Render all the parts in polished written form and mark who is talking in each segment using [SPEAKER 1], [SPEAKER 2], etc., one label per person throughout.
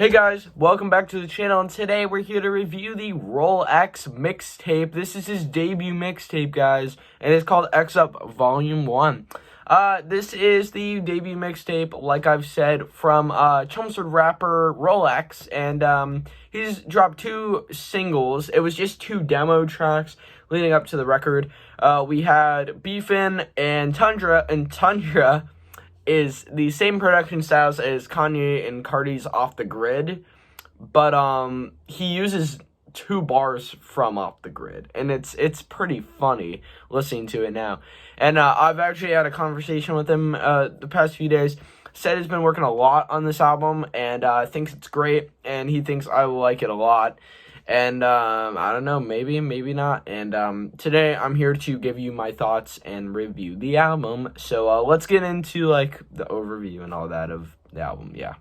[SPEAKER 1] Hey guys, welcome back to the channel, and today we're here to review the Vol.X mixtape. This is his debut mixtape, guys, and it's called X Up Vol.1. This is the debut mixtape, like I've said, from Chelmsford rapper Rolex, and he's dropped 2 singles. It was just 2 demo tracks leading up to the record. We had Beefin' and Tundra is the same production styles as Kanye and Cardi's Off the Grid, but he uses 2 bars from Off the Grid, and it's pretty funny listening to it now. And I've actually had a conversation with him the past few days. Said he's been working a lot on this album, and thinks it's great, and he thinks I will like it a lot. And I don't know, maybe not. And today I'm here to give you my thoughts and review the album. So let's get into like the overview and all that of the album. Yeah,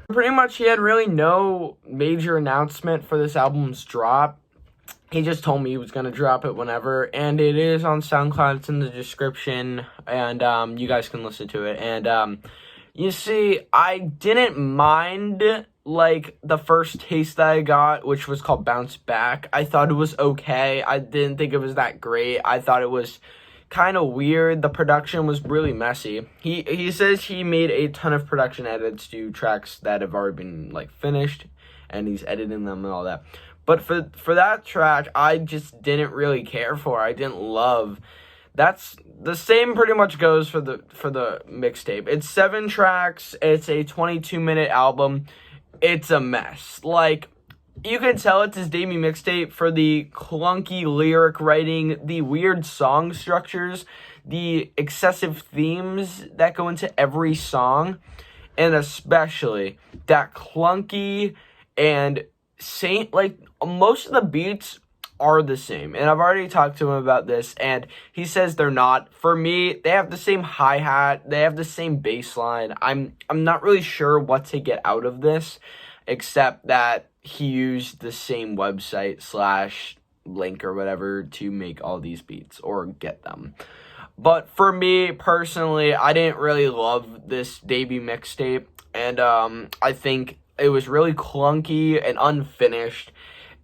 [SPEAKER 1] pretty much he had really no major announcement for this album's drop. He just told me he was gonna drop it whenever, and it is on SoundCloud. It's in the description, and you guys can listen to it. And you see, I didn't mind like the first taste that I got, which was called Bounce Back. I thought it was okay. I didn't think it was that great. I thought it was kind of weird. The production was really messy. He says he made a ton of production edits to tracks that have already been like finished, and he's editing them and all that. But for that track, I just didn't really care for. I didn't love. That's the same pretty much goes for the mixtape. It's 7 tracks. It's a 22-minute album. It's a mess. Like, you can tell it's his debut mixtape for the clunky lyric writing, the weird song structures, the excessive themes that go into every song, and especially that clunky and like most of the beats are the same, and I've already talked to him about this, and he says they're not. For me, they have the same hi-hat, they have the same bass line. I'm not really sure what to get out of this, except that he used the same website / link or whatever to make all these beats, or get them. But for me, personally, I didn't really love this debut mixtape, and I think it was really clunky and unfinished.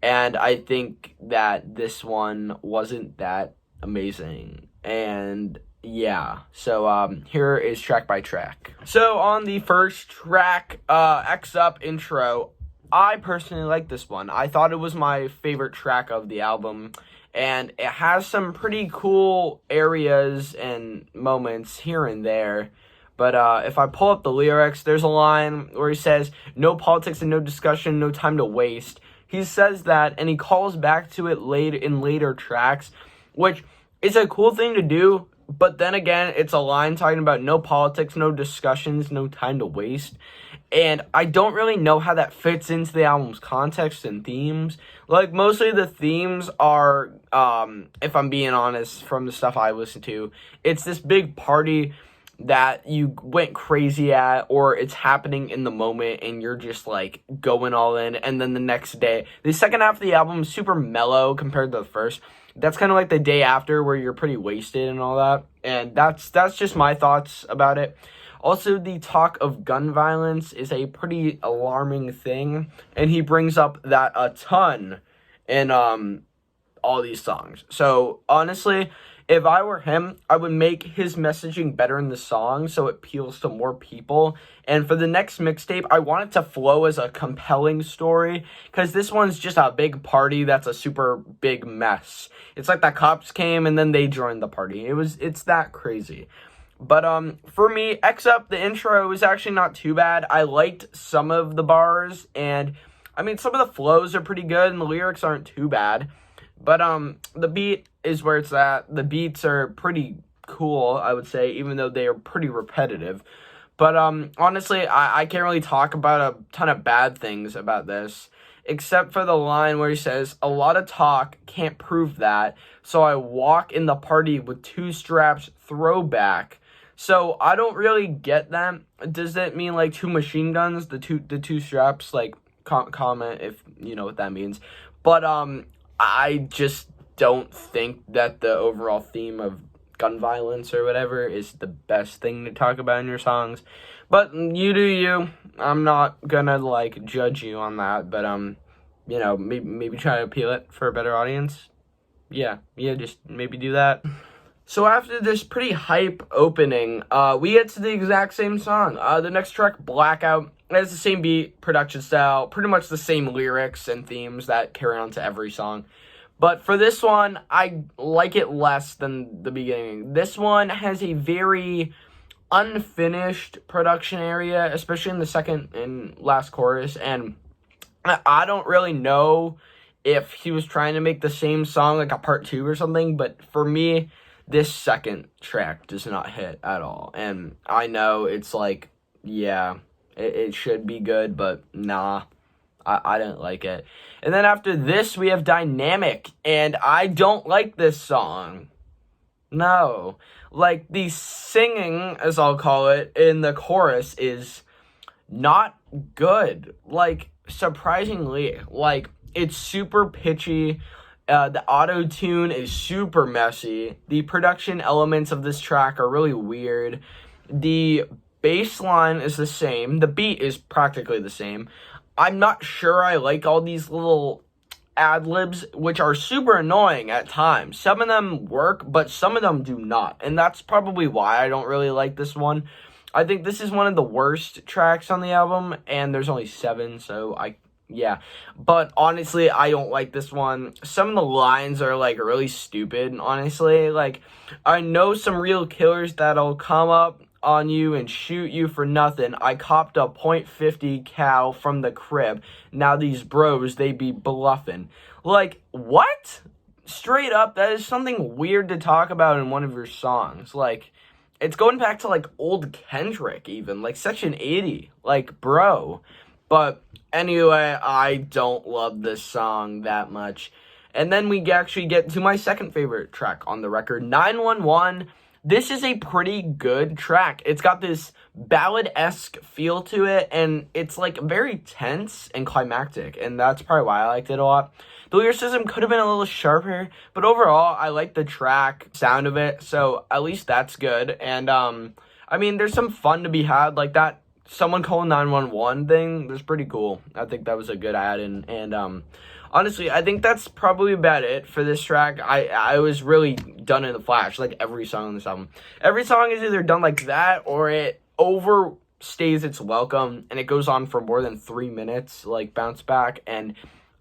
[SPEAKER 1] And I think that this one wasn't that amazing. And yeah, so here is track by track. So on the first track, X Up intro, I personally like this one. I thought it was my favorite track of the album. And it has some pretty cool areas and moments here and there. But if I pull up the lyrics, there's a line where he says, "No politics and no discussion, no time to waste." He says that, and he calls back to it later tracks, which is a cool thing to do. But then again, it's a line talking about no politics, no discussions, no time to waste. And I don't really know how that fits into the album's context and themes. Like, mostly the themes are, if I'm being honest, from the stuff I listen to, it's this big party that you went crazy at, or it's happening in the moment and you're just like going all in, and then the next day, the second half of the album is super mellow compared to the first. That's kind of like the day after, where you're pretty wasted and all that. And that's just my thoughts about it. Also, the talk of gun violence is a pretty alarming thing, and he brings up that a ton in all these songs. So honestly, if I were him, I would make his messaging better in the song so it appeals to more people. And for the next mixtape, I want it to flow as a compelling story, because this one's just a big party that's a super big mess. It's like the cops came and then they joined the party. It's that crazy. But for me, X Up, the intro was actually not too bad. I liked some of the bars, and I mean, some of the flows are pretty good and the lyrics aren't too bad. But the beat is where it's at. The beats are pretty cool, I would say, even though they are pretty repetitive. But honestly, I can't really talk about a ton of bad things about this, except for the line where he says, "A lot of talk can't prove that, so I walk in the party with 2 straps throwback." So I don't really get that. Does that mean like 2 machine guns, the two straps? Like, comment if you know what that means. But I just don't think that the overall theme of gun violence or whatever is the best thing to talk about in your songs. But you do you. I'm not gonna like judge you on that, but you know, maybe try to appeal it for a better audience. Yeah, just maybe do that. So after this pretty hype opening, we get to the exact same song. The next track, Blackout, has the same beat, production style, pretty much the same lyrics and themes that carry on to every song. But for this one, I like it less than the beginning. This one has a very unfinished production area, especially in the second and last chorus, and I don't really know if he was trying to make the same song like a part 2 or something, but for me, this second track does not hit at all. And I know it's like, yeah, it should be good, but nah, I didn't like it. And then after this, we have Dynamic, and I don't like this song. No. Like, the singing, as I'll call it, in the chorus is not good. Like, surprisingly, like, it's super pitchy. The auto-tune is super messy. The production elements of this track are really weird. The bass line is the same. The beat is practically the same. I'm not sure I like all these little ad-libs, which are super annoying at times. Some of them work, but some of them do not. And that's probably why I don't really like this one. I think this is one of the worst tracks on the album, and there's only 7, so yeah. But honestly, I don't like this one. Some of the lines are, like, really stupid, honestly. Like, I know some real killers that'll come up on you and shoot you for nothing. I copped a .50 cal from the crib. Now these bros, they be bluffing. Like, what? Straight up, that is something weird to talk about in one of your songs. Like, it's going back to, like, old Kendrick, even. Like, Section 80. Like, bro. But anyway, I don't love this song that much. And then we actually get to my second favorite track on the record, 911. This is a pretty good track. It's got this ballad-esque feel to it, and it's, like, very tense and climactic, and that's probably why I liked it a lot. The lyricism could have been a little sharper, but overall, I like the track sound of it, so at least that's good. And, I mean, there's some fun to be had, like that someone calling 911 thing was pretty cool. I think that was a good add, and honestly, I think that's probably about it for this track. I was really done in a flash, like every song on this album. Every song is either done like that, or it overstays its welcome, and it goes on for more than 3 minutes, like Bounce Back, and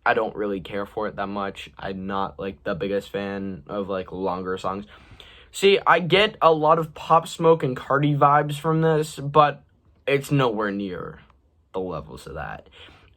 [SPEAKER 1] I don't really care for it that much. I'm not, like, the biggest fan of, like, longer songs. See, I get a lot of Pop Smoke and Cardi vibes from this, but it's nowhere near the levels of that.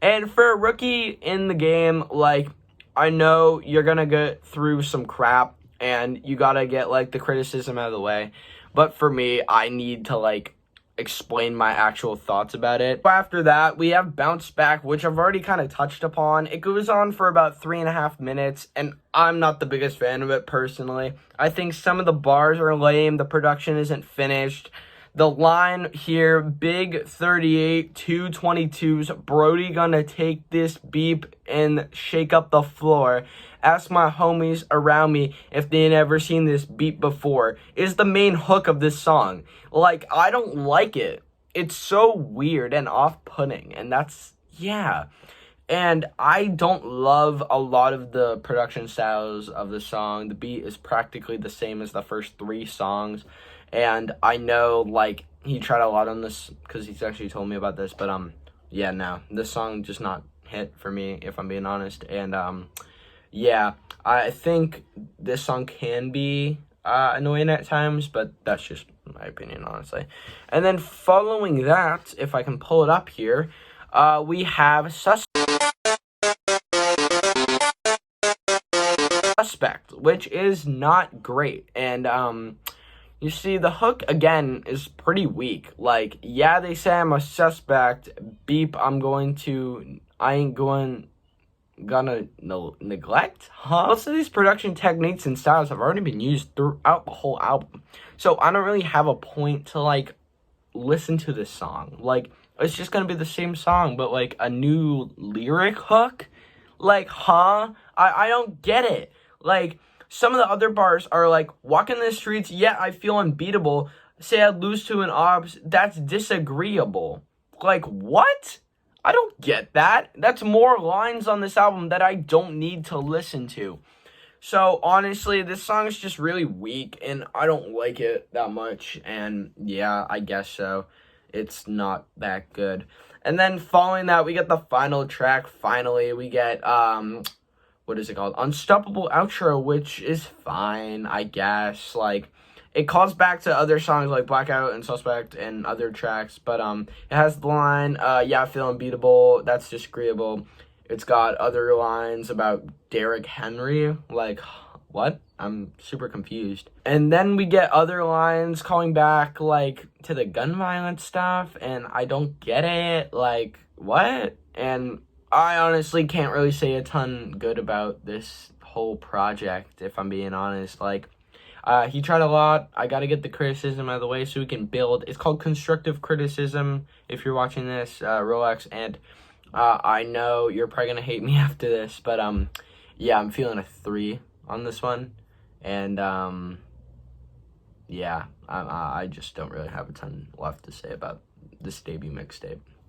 [SPEAKER 1] And for a rookie in the game, like, I know you're gonna get through some crap, and you gotta get, like, the criticism out of the way. But for me, I need to, like, explain my actual thoughts about it. After that, we have Bounce Back, which I've already kind of touched upon. It goes on for about 3.5 minutes, and I'm not the biggest fan of it personally. I think some of the bars are lame, the production isn't finished. The line here, big 38, 222s, Brody gonna take this beep and shake up the floor. Ask my homies around me if they never seen this beat before, is the main hook of this song. Like, I don't like it. It's so weird and off-putting, and that's, yeah. And I don't love a lot of the production styles of the song. The beat is practically the same as the first 3 songs. And I know, like, he tried a lot on this because he's actually told me about this. But, yeah, no. This song just not hit for me, if I'm being honest. And, yeah, I think this song can be annoying at times. But that's just my opinion, honestly. And then following that, if I can pull it up here, we have Suspect, which is not great. And, you see, the hook, again, is pretty weak. Like, yeah, they say I'm a suspect. Beep, I ain't gonna neglect? Huh? Most of these production techniques and styles have already been used throughout the whole album. So I don't really have a point to, like, listen to this song. Like, it's just gonna be the same song, but, like, a new lyric hook? Like, huh? I don't get it. Like, Some of the other bars are like, walking the streets, yeah, I feel unbeatable. Say I'd lose to an obs, that's disagreeable. Like, what? I don't get that. That's more lines on this album that I don't need to listen to. So, honestly, this song is just really weak, and I don't like it that much, and yeah, I guess so. It's not that good. And then following that, we get the final track. Finally, we get, what is it called? Unstoppable Outro, which is fine, I guess. Like, it calls back to other songs like Blackout and Suspect and other tracks, but it has the line, yeah, I feel unbeatable, that's disagreeable. It's got other lines about Derrick Henry, like, what? I'm super confused. And then we get other lines calling back, like, to the gun violence stuff, and I don't get it, like, what? And I honestly can't really say a ton good about this whole project, if I'm being honest. Like, he tried a lot. I gotta get the criticism out of the way so we can build. It's called constructive criticism, if you're watching this, Rolex, and I know you're probably gonna hate me after this, but yeah, I'm feeling a 3 on this one, and yeah, I just don't really have a ton left to say about this debut mixtape.